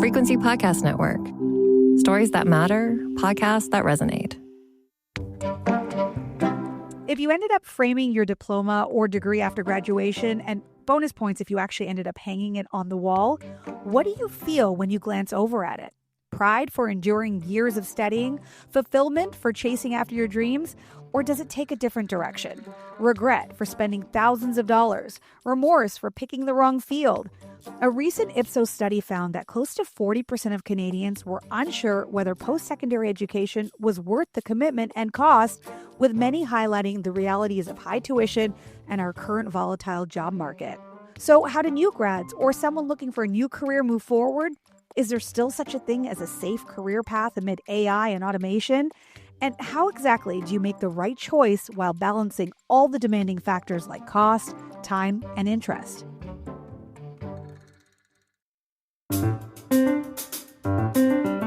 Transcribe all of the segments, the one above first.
Frequency Podcast Network. Stories that matter, podcasts that resonate. If you ended up framing your diploma or degree after graduation, and bonus points if you actually ended up hanging it on the wall, what do you feel when you glance over at it? Pride for enduring years of studying? Fulfillment for chasing after your dreams? Or does it take a different direction? Regret for spending thousands of dollars? Remorse for picking the wrong field? A recent Ipsos study found that close to 40% of Canadians were unsure whether post-secondary education was worth the commitment and cost, with many highlighting the realities of high tuition and our current volatile job market. So how do new grads or someone looking for a new career move forward? Is there still such a thing as a safe career path amid AI and automation? And how exactly do you make the right choice while balancing all the demanding factors like cost, time, and interest?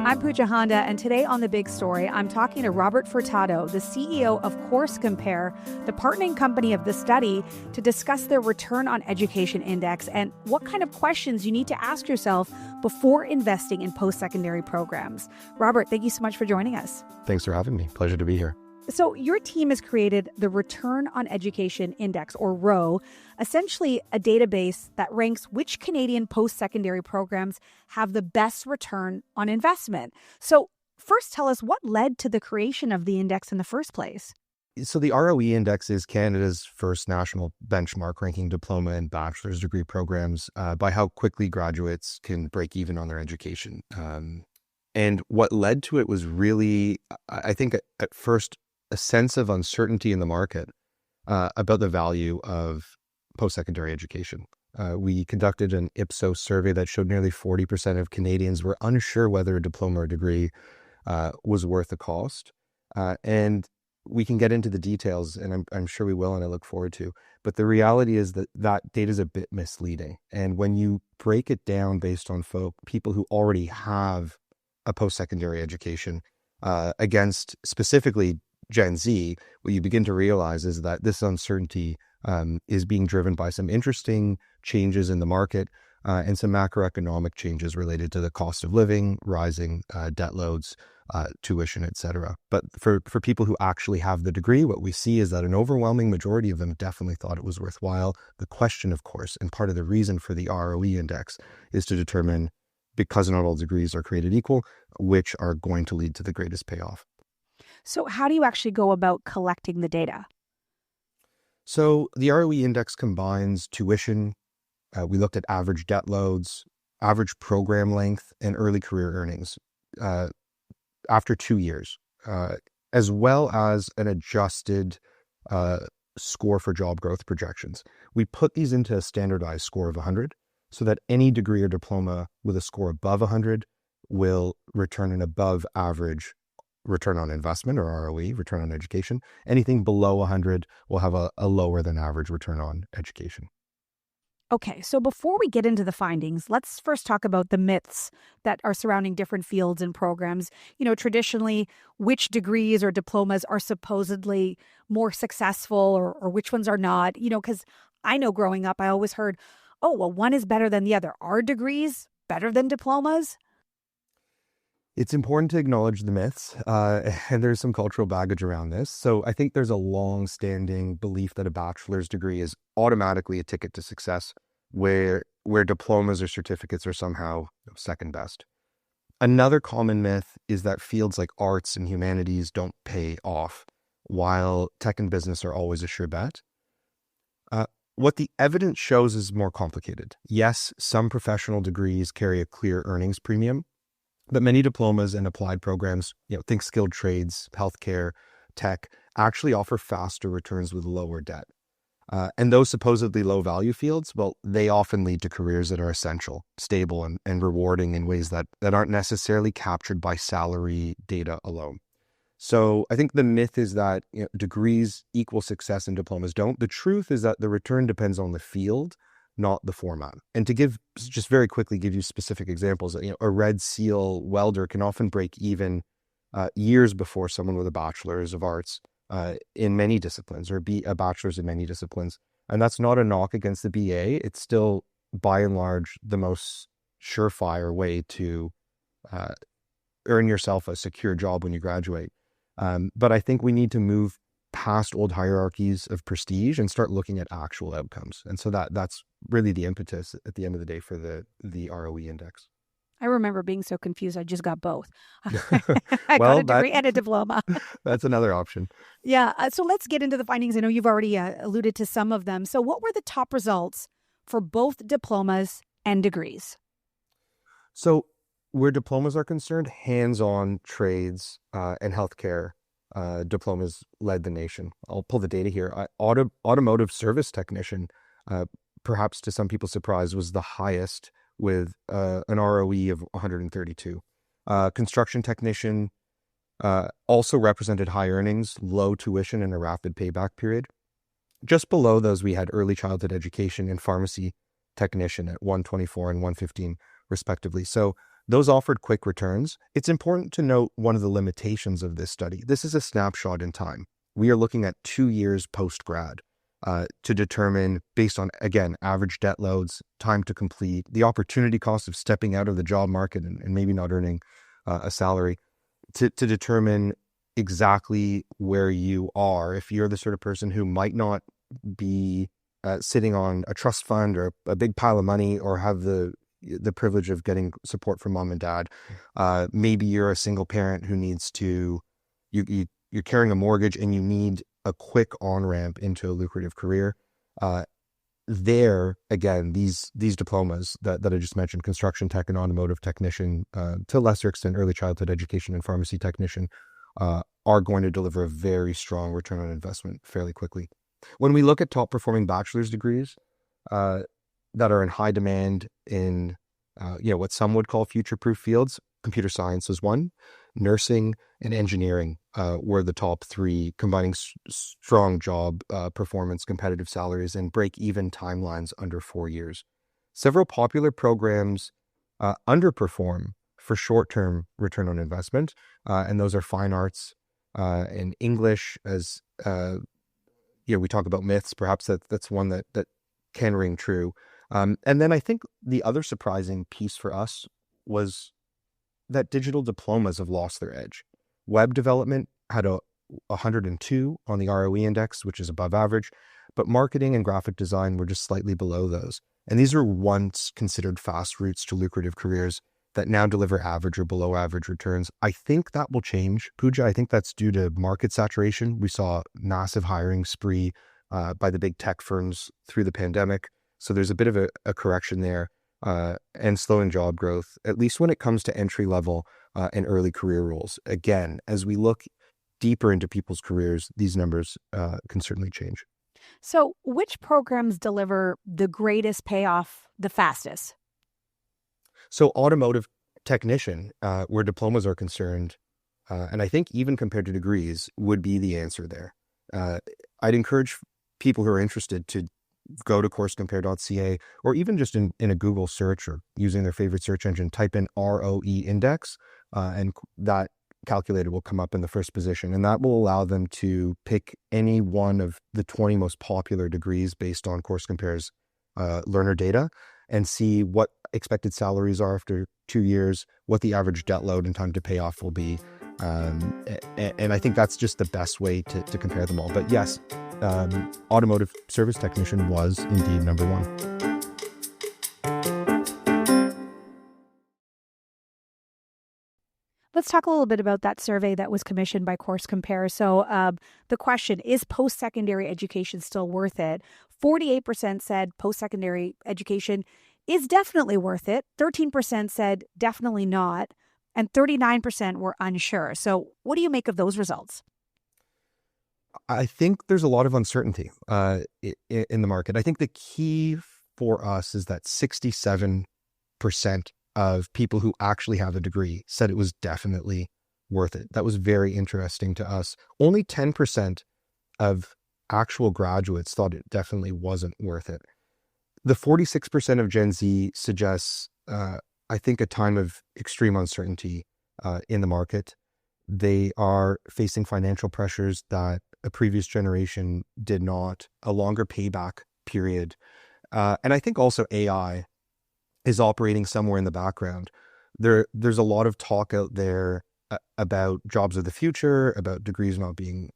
I'm Pooja Handa, and today on The Big Story, I'm talking to Robert Furtado, the CEO of CourseCompare, the partnering company of the study, to discuss their Return on Education Index and what kind of questions you need to ask yourself before investing in post-secondary programs. Robert, thank you so much for joining us. Thanks for having me. Pleasure to be here. So your team has created the Return on Education Index, or ROE, essentially a database that ranks which Canadian post-secondary programs have the best return on investment. So first, tell us what led to the creation of the index in the first place. So the ROE Index is Canada's first national benchmark ranking diploma and bachelor's degree programs by how quickly graduates can break even on their education. And what led to it was really, I think at first, a sense of uncertainty in the market about the value of post-secondary education. We conducted an Ipsos survey that showed nearly 40% of Canadians were unsure whether a diploma or degree was worth the cost. And we can get into the details, and I'm sure we will, and I look forward to. But the reality is that data is a bit misleading. And when you break it down based on people who already have a post-secondary education against specifically Gen Z, what you begin to realize is that this uncertainty is being driven by some interesting changes in the market and some macroeconomic changes related to the cost of living, rising debt loads, tuition, etc. But for people who actually have the degree, what we see is that an overwhelming majority of them definitely thought it was worthwhile. The question, of course, and part of the reason for the ROE index is to determine, because not all degrees are created equal, which are going to lead to the greatest payoff. So how do you actually go about collecting the data? So the ROE index combines tuition. We looked at average debt loads, average program length, and early career earnings after 2 years, as well as an adjusted score for job growth projections. We put these into a standardized score of 100 so that any degree or diploma with a score above 100 will return an above average return on investment, or ROE, return on education. Anything below 100 will have a lower than average return on education. Okay, so before we get into the findings, let's first talk about the myths that are surrounding different fields and programs. You know, traditionally, which degrees or diplomas are supposedly more successful or which ones are not? You know, because I know growing up, I always heard, oh, well, one is better than the other. Are degrees better than diplomas? It's important to acknowledge the myths, and there's some cultural baggage around this. So I think there's a long-standing belief that a bachelor's degree is automatically a ticket to success, where diplomas or certificates are somehow second best. Another common myth is that fields like arts and humanities don't pay off, while tech and business are always a sure bet. What the evidence shows is more complicated. Yes, some professional degrees carry a clear earnings premium, but many diplomas and applied programs, think skilled trades, healthcare, tech, actually offer faster returns with lower debt. And those supposedly low value fields, well, they often lead to careers that are essential, stable, and rewarding in ways that aren't necessarily captured by salary data alone. So I think the myth is that degrees equal success and diplomas don't. The truth is that the return depends on the field, not the format. And to just very quickly give you specific examples, a Red Seal welder can often break even years before someone with a bachelor's of arts in many disciplines, or be a bachelor's in many disciplines. And that's not a knock against the BA. It's still, by and large, the most surefire way to earn yourself a secure job when you graduate. But I think we need to move past old hierarchies of prestige and start looking at actual outcomes. And so that's really the impetus at the end of the day for the ROE index. I remember being so confused. I just got both. I got a degree and a diploma. That's another option. Yeah. So let's get into the findings. I know you've already alluded to some of them. So what were the top results for both diplomas and degrees? So where diplomas are concerned, hands-on trades and healthcare diplomas led the nation. I'll pull the data here. Automotive service technician, perhaps to some people's surprise, was the highest with an ROE of 132. Construction technician also represented high earnings, low tuition, and a rapid payback period. Just below those, we had early childhood education and pharmacy technician at 124 and 115, respectively. So those offered quick returns. It's important to note one of the limitations of this study. This is a snapshot in time. We are looking at 2 years post-grad to determine, based on, again, average debt loads, time to complete, the opportunity cost of stepping out of the job market and maybe not earning a salary, to determine exactly where you are. If you're the sort of person who might not be sitting on a trust fund or a big pile of money, or have the privilege of getting support from mom and dad, maybe you're a single parent who needs to, you're carrying a mortgage and you need a quick on-ramp into a lucrative career. There, again, these diplomas that I just mentioned, construction tech and automotive technician, to a lesser extent, early childhood education and pharmacy technician, are going to deliver a very strong return on investment fairly quickly. When we look at top performing bachelor's degrees that are in high demand in what some would call future-proof fields, computer science is one, nursing and engineering were the top three, combining strong job performance, competitive salaries, and break-even timelines under 4 years. Several popular programs underperform for short-term return on investment, and those are fine arts and English. As we talk about myths, perhaps that's one that can ring true. And then I think the other surprising piece for us was that digital diplomas have lost their edge. Web development had a 102 on the ROE index, which is above average, but marketing and graphic design were just slightly below those. And these are once considered fast routes to lucrative careers that now deliver average or below average returns. I think that will change, Pooja. I think that's due to market saturation. We saw massive hiring spree by the big tech firms through the pandemic. So there's a bit of a correction there. And slowing job growth, at least when it comes to entry level and early career roles. Again, as we look deeper into people's careers, these numbers can certainly change. So which programs deliver the greatest payoff the fastest? So automotive technician, where diplomas are concerned, and I think even compared to degrees, would be the answer there. I'd encourage people who are interested to go to CourseCompare.ca, or even just in a Google search or using their favorite search engine, type in ROE index, and that calculator will come up in the first position. And that will allow them to pick any one of the 20 most popular degrees based on CourseCompare's learner data, and see what expected salaries are after 2 years, what the average debt load and time to pay off will be. And I think that's just the best way to compare them all. But yes, automotive service technician was indeed number one. Let's talk a little bit about that survey that was commissioned by CourseCompare. So the question, is post-secondary education still worth it? 48% said post-secondary education is definitely worth it. 13% said definitely not. And 39% were unsure. So what do you make of those results? I think there's a lot of uncertainty in the market. I think the key for us is that 67% of people who actually have a degree said it was definitely worth it. That was very interesting to us. Only 10% of actual graduates thought it definitely wasn't worth it. The 46% of Gen Z suggests, I think, a time of extreme uncertainty in the market. They are facing financial pressures that a previous generation did not, a longer payback period. And I think also AI is operating somewhere in the background. There's a lot of talk out there about jobs of the future, about degrees not being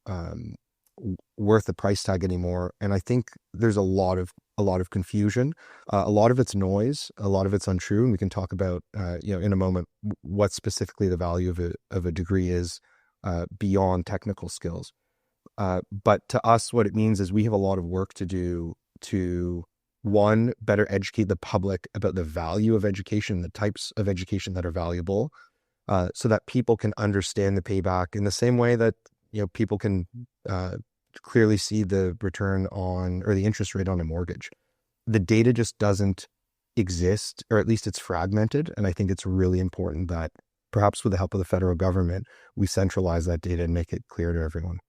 worth the price tag anymore. And I think there's a lot of confusion. A lot of it's noise, a lot of it's untrue. And we can talk about, in a moment, what specifically the value of a degree is beyond technical skills. But to us, what it means is we have a lot of work to do to, one, better educate the public about the value of education, the types of education that are valuable, so that people can understand the payback in the same way that people can clearly see the return on, or the interest rate on, a mortgage. The data just doesn't exist, or at least it's fragmented. And I think it's really important that perhaps with the help of the federal government, we centralize that data and make it clear to everyone.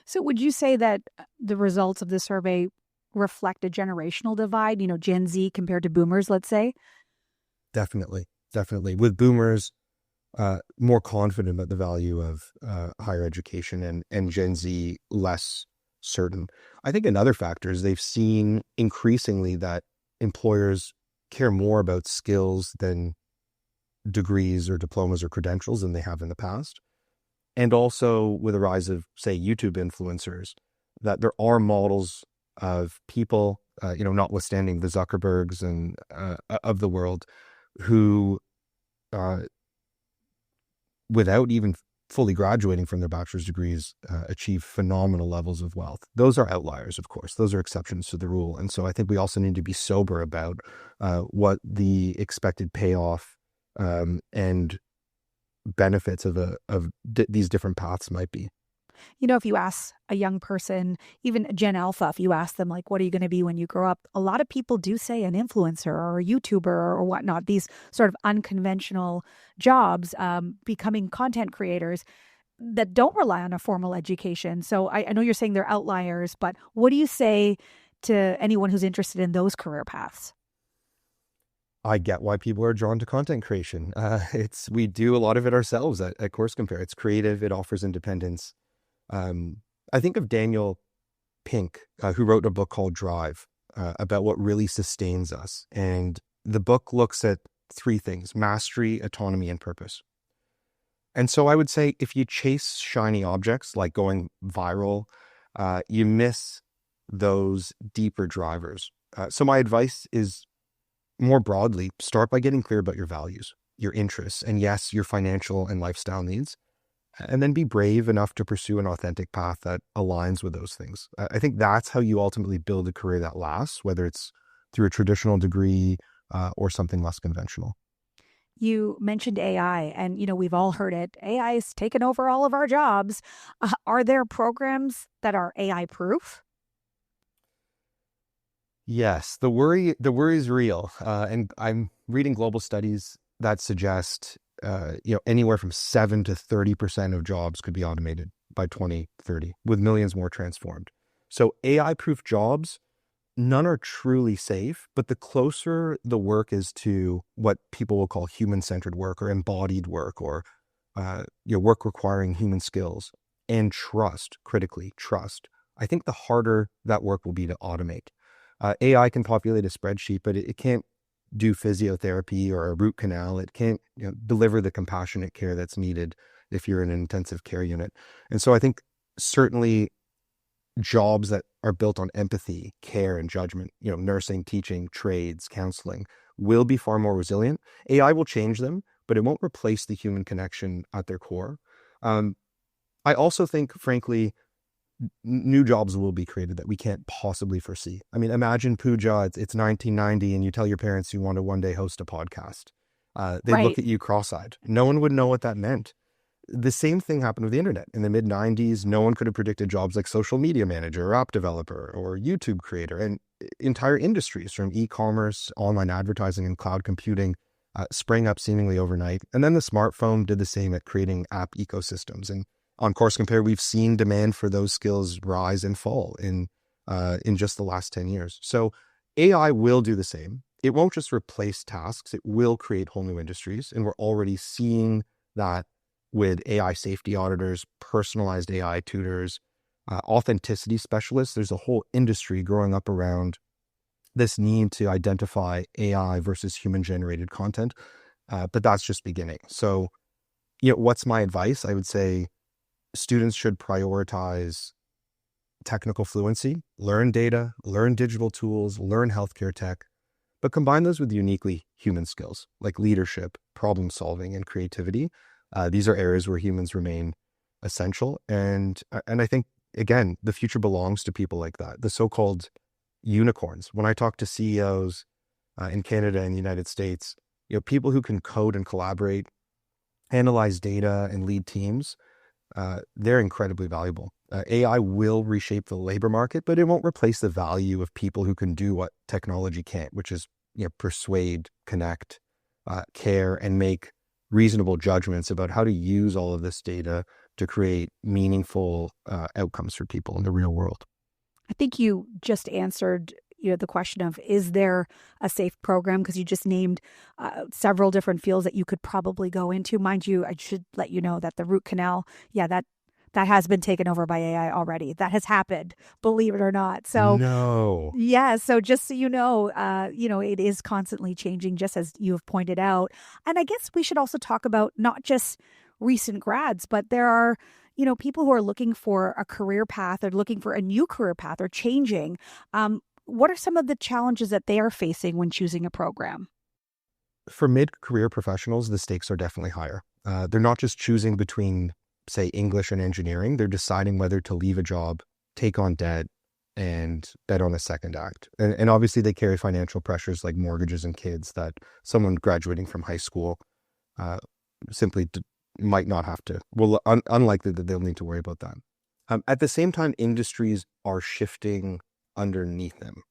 So would you say that the results of the survey reflect a generational divide, Gen Z compared to boomers, let's say? Definitely. With boomers, more confident about the value of higher education, and Gen Z less certain. I think another factor is they've seen increasingly that employers care more about skills than degrees or diplomas or credentials than they have in the past. And also with the rise of, say, YouTube influencers, that there are models of people, notwithstanding the Zuckerbergs and of the world, who without even fully graduating from their bachelor's degrees, achieve phenomenal levels of wealth. Those are outliers, of course. Those are exceptions to the rule. And so I think we also need to be sober about what the expected payoff and benefits of these different paths might be. If you ask a young person, even Gen Alpha, if you ask them, like, what are you going to be when you grow up? A lot of people do say an influencer or a YouTuber or whatnot, these sort of unconventional jobs, becoming content creators that don't rely on a formal education. So I know you're saying they're outliers, but what do you say to anyone who's interested in those career paths? I get why people are drawn to content creation. We do a lot of it ourselves at CourseCompare. It's creative. It offers independence. I think of Daniel Pink, who wrote a book called Drive, about what really sustains us. And the book looks at three things: mastery, autonomy, and purpose. And so I would say if you chase shiny objects like going viral, you miss those deeper drivers. So my advice is, more broadly, start by getting clear about your values, your interests, and yes, your financial and lifestyle needs. And then be brave enough to pursue an authentic path that aligns with those things. I think that's how you ultimately build a career that lasts, whether it's through a traditional degree or something less conventional. You mentioned AI, and we've all heard it. AI has taken over all of our jobs. Are there programs that are AI proof? Yes, the worry is real, and I'm reading global studies that suggest anywhere from 7 to 30% of jobs could be automated by 2030, with millions more transformed. So AI-proof jobs, none are truly safe, but the closer the work is to what people will call human-centered work or embodied work, or work requiring human skills and trust, critically trust, I think the harder that work will be to automate. AI can populate a spreadsheet, but it can't do physiotherapy or a root canal. It can't deliver the compassionate care that's needed if you're in an intensive care unit. And so I think certainly jobs that are built on empathy, care, and judgment, nursing, teaching, trades, counseling, will be far more resilient. AI will change them, but it won't replace the human connection at their core. I also think, frankly, new jobs will be created that we can't possibly foresee. I mean, imagine, Pooja, it's 1990 and you tell your parents you want to one day host a podcast. They'd look at you cross-eyed. No one would know what that meant. The same thing happened with the internet. In the mid-90s, no one could have predicted jobs like social media manager or app developer or YouTube creator, and entire industries from e-commerce, online advertising, and cloud computing sprang up seemingly overnight. And then the smartphone did the same at creating app ecosystems. And on CourseCompare, we've seen demand for those skills rise and fall in just the last 10 years. So AI will do the same. It won't just replace tasks. It will create whole new industries. And we're already seeing that with AI safety auditors, personalized AI tutors, authenticity specialists. There's a whole industry growing up around this need to identify AI versus human-generated content, but that's just beginning. So, what's my advice? I would say students should prioritize technical fluency, learn data, learn digital tools, learn healthcare tech, but combine those with uniquely human skills like leadership, problem solving, and creativity. These are areas where humans remain essential. And I think, again, the future belongs to people like that, the so-called unicorns. When I talk to CEOs in Canada and the United States, people who can code and collaborate, analyze data, and lead teams, they're incredibly valuable. AI will reshape the labor market, but it won't replace the value of people who can do what technology can't, which is persuade, connect, care, and make reasonable judgments about how to use all of this data to create meaningful outcomes for people in the real world. I think you just answered the question of, is there a safe program? Because you just named several different fields that you could probably go into. Mind you, I should let you know that the root canal, that has been taken over by AI already. That has happened, believe it or not. So no. Yeah. So just so you know, it is constantly changing, just as you have pointed out. And I guess we should also talk about not just recent grads, but there are, people who are looking for a career path or looking for a new career path or changing. What are some of the challenges that they are facing when choosing a program? For mid-career professionals, the stakes are definitely higher. They're not just choosing between, say, English and engineering. They're deciding whether to leave a job, take on debt, and bet on a second act. And obviously they carry financial pressures like mortgages and kids that someone graduating from high school simply might not have to. Well, unlikely that they'll need to worry about that. At the same time, industries are shifting underneath them.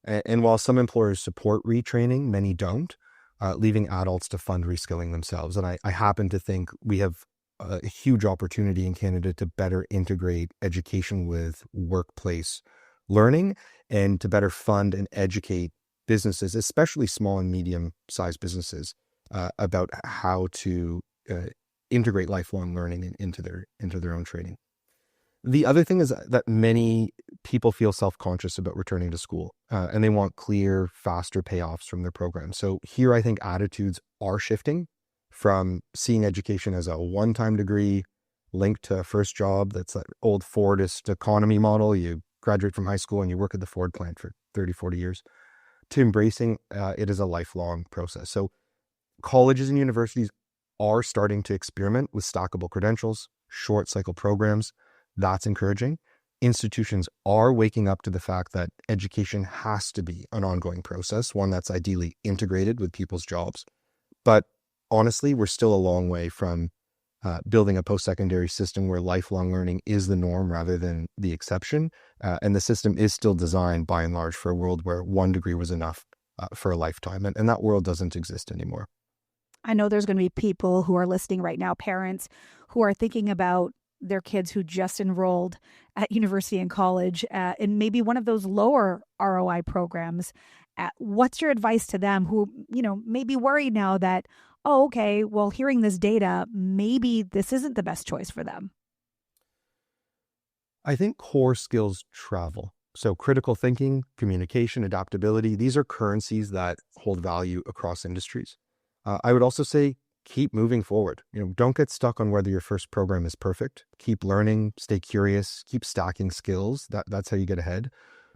And while some employers support retraining, many don't, leaving adults to fund reskilling themselves. And I happen to think we have a huge opportunity in Canada to better integrate education with workplace learning and to better fund and educate businesses, especially small and medium-sized businesses, about how to integrate lifelong learning into their own training. The other thing is that many people feel self-conscious about returning to school, and they want clear, faster payoffs from their program. So here, I think attitudes are shifting from seeing education as a one-time degree linked to a first job. That's that old Fordist economy model. You graduate from high school and you work at the Ford plant for 30, 40 years, to embracing it as a lifelong process. So colleges and universities are starting to experiment with stackable credentials, short cycle programs. That's encouraging. Institutions are waking up to the fact that education has to be an ongoing process, one that's ideally integrated with people's jobs. But honestly, we're still a long way from building a post-secondary system where lifelong learning is the norm rather than the exception. And the system is still designed by and large for a world where one degree was enough for a lifetime. And that world doesn't exist anymore. I know there's going to be people who are listening right now, parents who are thinking about their kids who just enrolled at university and college in maybe one of those lower ROI programs. What's your advice to them who, may be worried now that, oh, okay, well, hearing this data, maybe this isn't the best choice for them? I think core skills travel. So critical thinking, communication, adaptability, these are currencies that hold value across industries. I would also say keep moving forward. Don't get stuck on whether your first program is perfect. Keep learning, stay curious, keep stacking skills. That's how you get ahead.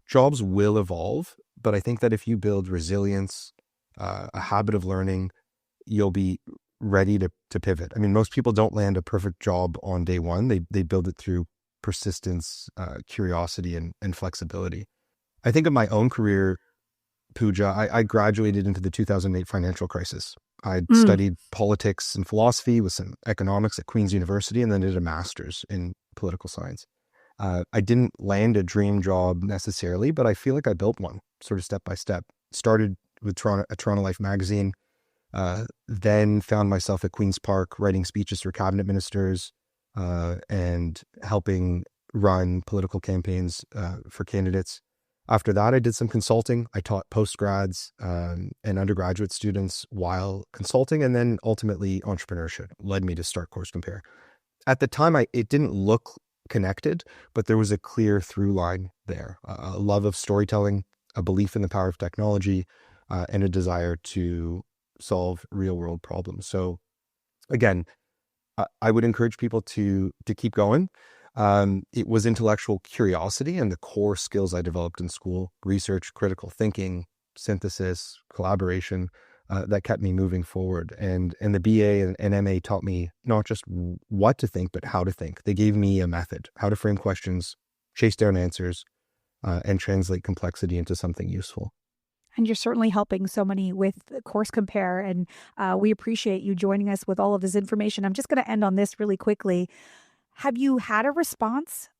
Jobs will evolve, but I think that if you build resilience, a habit of learning, you'll be ready to pivot. I mean, most people don't land a perfect job on day one. They build it through persistence, curiosity, and flexibility. I think of my own career, Pooja. I graduated into the 2008 financial crisis. I studied politics and philosophy with some economics at Queen's University, and then did a master's in political science. I didn't land a dream job necessarily, but I feel like I built one sort of step by step. Started with Toronto Life magazine, then found myself at Queen's Park writing speeches for cabinet ministers and helping run political campaigns for candidates. After that, I did some consulting. I taught postgrads and undergraduate students while consulting, and then ultimately entrepreneurship led me to start CourseCompare. At the time, it didn't look connected, but there was a clear through line there. A love of storytelling, a belief in the power of technology, and a desire to solve real world problems. So again, I would encourage people to keep going. It was intellectual curiosity and the core skills I developed in school: research, critical thinking, synthesis, collaboration, that kept me moving forward. And the BA and MA taught me not just what to think, but how to think. They gave me a method, how to frame questions, chase down answers, and translate complexity into something useful. And you're certainly helping so many with CourseCompare, and we appreciate you joining us with all of this information. I'm just going to end on this really quickly. Have you had a response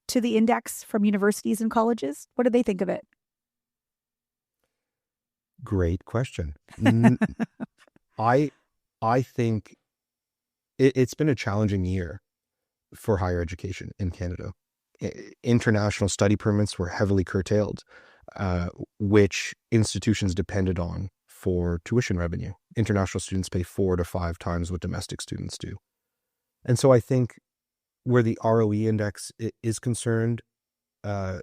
to the index from universities and colleges? What do they think of it? Great question. I think it's been a challenging year for higher education in Canada. International study permits were heavily curtailed, which institutions depended on for tuition revenue. International students pay 4 to 5 times what domestic students do. And so I think where the ROE index is concerned, the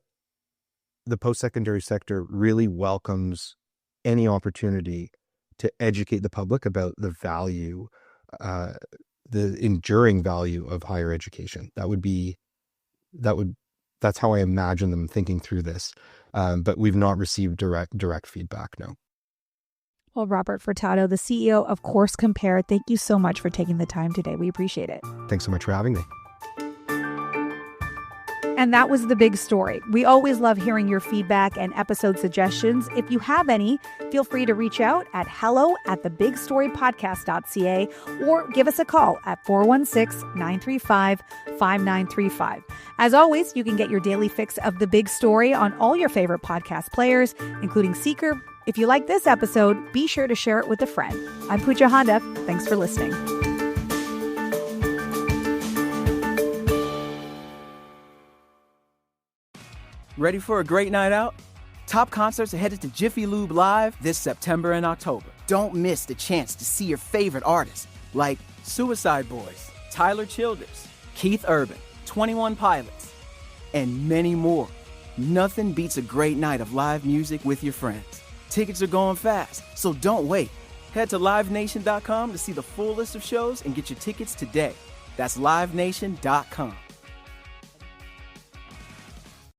post-secondary sector really welcomes any opportunity to educate the public about the value, the enduring value of higher education. That's how I imagine them thinking through this. But we've not received direct feedback, no. Well, Robert Furtado, the CEO of CourseCompare, thank you so much for taking the time today. We appreciate it. Thanks so much for having me. And that was The Big Story. We always love hearing your feedback and episode suggestions. If you have any, feel free to reach out at hello@thebigstorypodcast.ca or give us a call at 416-935-5935. As always, you can get your daily fix of The Big Story on all your favorite podcast players, including Seeker. If you like this episode, be sure to share it with a friend. I'm Pooja Handa. Thanks for listening. Ready for a great night out? Top concerts are headed to Jiffy Lube Live this September and October. Don't miss the chance to see your favorite artists like Suicide Boys, Tyler Childers, Keith Urban, 21 Pilots, and many more. Nothing beats a great night of live music with your friends. Tickets are going fast, so don't wait. Head to livenation.com to see the full list of shows and get your tickets today. That's livenation.com.